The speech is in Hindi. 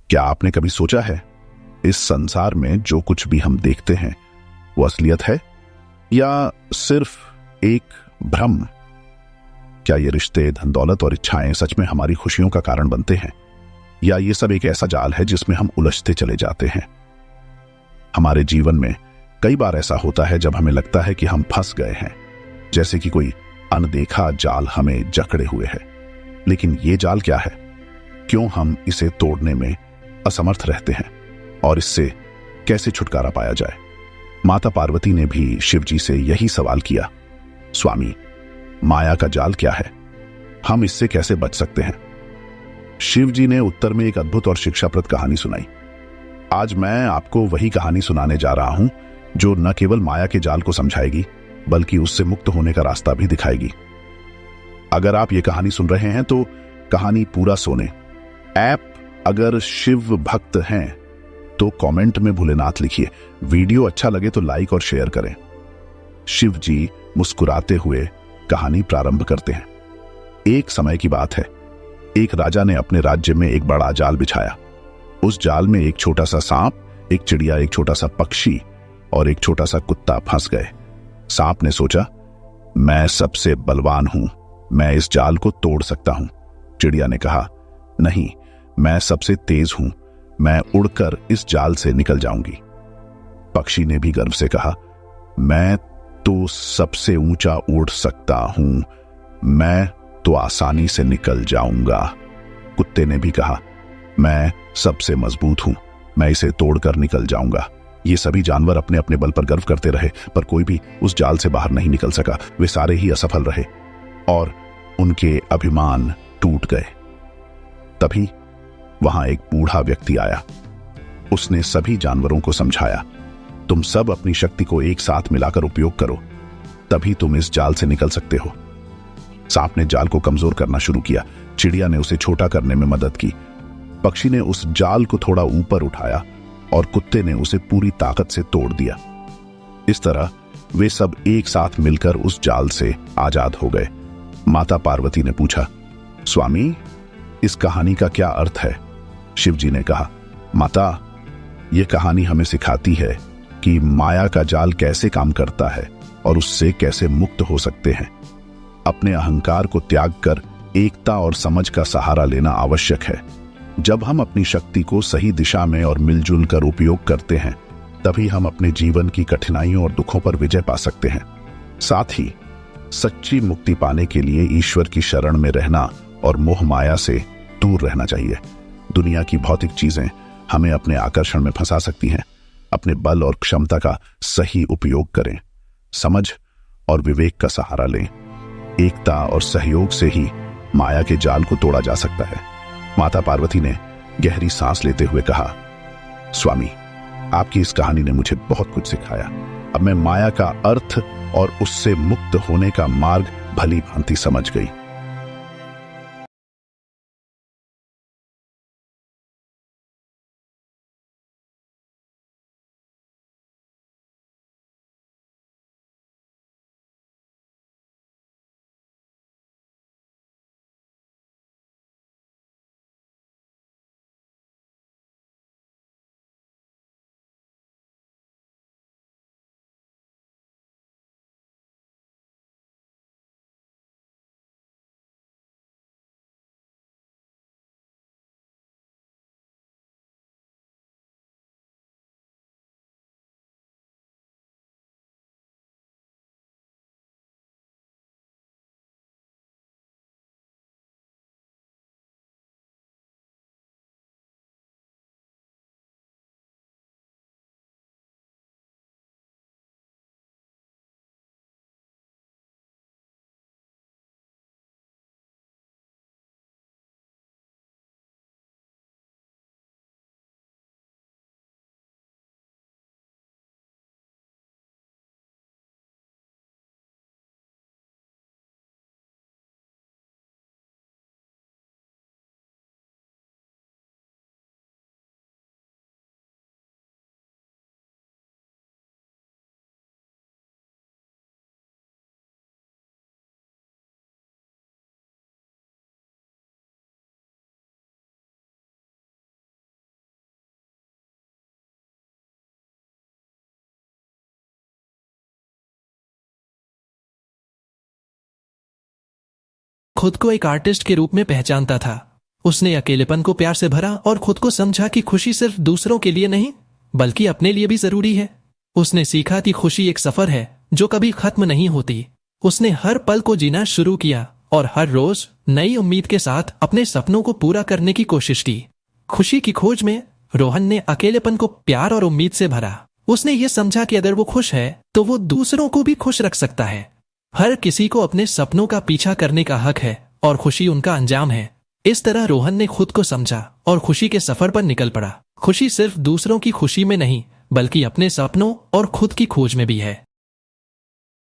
क्या आपने कभी सोचा है, इस संसार में जो कुछ भी हम देखते हैं वो असलियत है या सिर्फ एक भ्रम? क्या ये रिश्ते, धन दौलत और इच्छाएं सच में हमारी खुशियों का कारण बनते हैं, या ये सब एक ऐसा जाल है जिसमें हम उलझते चले जाते हैं? हमारे जीवन में कई बार ऐसा होता है जब हमें लगता है कि हम फंस गए हैं, जैसे कि कोई अनदेखा जाल हमें जकड़े हुए है। लेकिन ये जाल क्या है? क्यों हम इसे तोड़ने में असमर्थ रहते हैं और इससे कैसे छुटकारा पाया जाए? माता पार्वती ने भी शिव जी से यही सवाल किया, स्वामी, माया का जाल क्या है? हम इससे कैसे बच सकते हैं? शिव जी ने उत्तर में एक अद्भुत और शिक्षाप्रद कहानी सुनाई। आज मैं आपको वही कहानी सुनाने जा रहा हूं जो न केवल माया के जाल को समझाएगी बल्कि उससे मुक्त होने का रास्ता भी दिखाएगी। अगर आप ये कहानी सुन रहे हैं तो कहानी पूरा सुने। अगर शिव भक्त हैं तो कमेंट में भोलेनाथ लिखिए। वीडियो अच्छा लगे तो लाइक और शेयर करें। शिव जी मुस्कुराते हुए कहानी प्रारंभ करते हैं। एक समय की बात है, एक राजा ने अपने राज्य में एक बड़ा जाल बिछाया। उस जाल में एक छोटा सा सांप, एक चिड़िया, एक छोटा सा पक्षी और एक छोटा सा कुत्ता फंस गए। सांप ने सोचा, मैं सबसे बलवान हूं, मैं इस जाल को तोड़ सकता हूं। चिड़िया ने कहा, नहीं, मैं सबसे तेज हूं, मैं उड़कर इस जाल से निकल जाऊंगी। पक्षी ने भी गर्व से कहा, मैं तो सबसे ऊंचा उड़ सकता हूं, मैं तो आसानी से निकल जाऊंगा। कुत्ते ने भी कहा, मैं सबसे मजबूत हूं, मैं इसे तोड़कर निकल जाऊंगा। ये सभी जानवर अपने अपने बल पर गर्व करते रहे, पर कोई भी उस जाल से बाहर नहीं निकल सका। वे सारे ही असफल रहे और उनके अभिमान टूट गए। तभी वहां एक बूढ़ा व्यक्ति आया। उसने सभी जानवरों को समझाया, तुम सब अपनी शक्ति को एक साथ मिलाकर उपयोग करो, तभी तुम इस जाल से निकल सकते हो। सांप ने जाल को कमजोर करना शुरू किया, चिड़िया ने उसे छोटा करने में मदद की, पक्षी ने उस जाल को थोड़ा ऊपर उठाया और कुत्ते ने उसे पूरी ताकत से तोड़ दिया। इस तरह वे सब एक साथ मिलकर उस जाल से आजाद हो गए। माता पार्वती ने पूछा, स्वामी, इस कहानी का क्या अर्थ है? शिव जी ने कहा, माता, यह कहानी हमें सिखाती है कि माया का जाल कैसे काम करता है और उससे कैसे मुक्त हो सकते हैं। अपने अहंकार को त्याग कर एकता और समझ का सहारा लेना आवश्यक है। जब हम अपनी शक्ति को सही दिशा में और मिलजुल कर उपयोग करते हैं, तभी हम अपने जीवन की कठिनाइयों और दुखों पर विजय पा सकते हैं। साथ ही सच्ची मुक्ति पाने के लिए ईश्वर की शरण में रहना और मोह माया से दूर रहना चाहिए। दुनिया की भौतिक चीजें हमें अपने आकर्षण में फंसा सकती हैं। अपने बल और क्षमता का सही उपयोग करें, समझ और विवेक का सहारा लें। एकता और सहयोग से ही माया के जाल को तोड़ा जा सकता है। माता पार्वती ने गहरी सांस लेते हुए कहा, स्वामी, आपकी इस कहानी ने मुझे बहुत कुछ सिखाया। अब मैं माया का अर्थ और उससे मुक्त होने का मार्ग भली भांति समझ गई। खुद को एक आर्टिस्ट के रूप में पहचानता था। उसने अकेलेपन को प्यार से भरा और खुद को समझा कि खुशी सिर्फ दूसरों के लिए नहीं बल्कि अपने लिए भी जरूरी है। उसने सीखा कि खुशी एक सफर है जो कभी खत्म नहीं होती। उसने हर पल को जीना शुरू किया और हर रोज नई उम्मीद के साथ अपने सपनों को पूरा करने की कोशिश की। खुशी की खोज में रोहन ने अकेलेपन को प्यार और उम्मीद से भरा। उसने ये समझा कि अगर वो खुश है तो वो दूसरों को भी खुश रख सकता है। हर किसी को अपने सपनों का पीछा करने का हक है और खुशी उनका अंजाम है। इस तरह रोहन ने खुद को समझा और खुशी के सफर पर निकल पड़ा। खुशी सिर्फ दूसरों की खुशी में नहीं बल्कि अपने सपनों और खुद की खोज में भी है।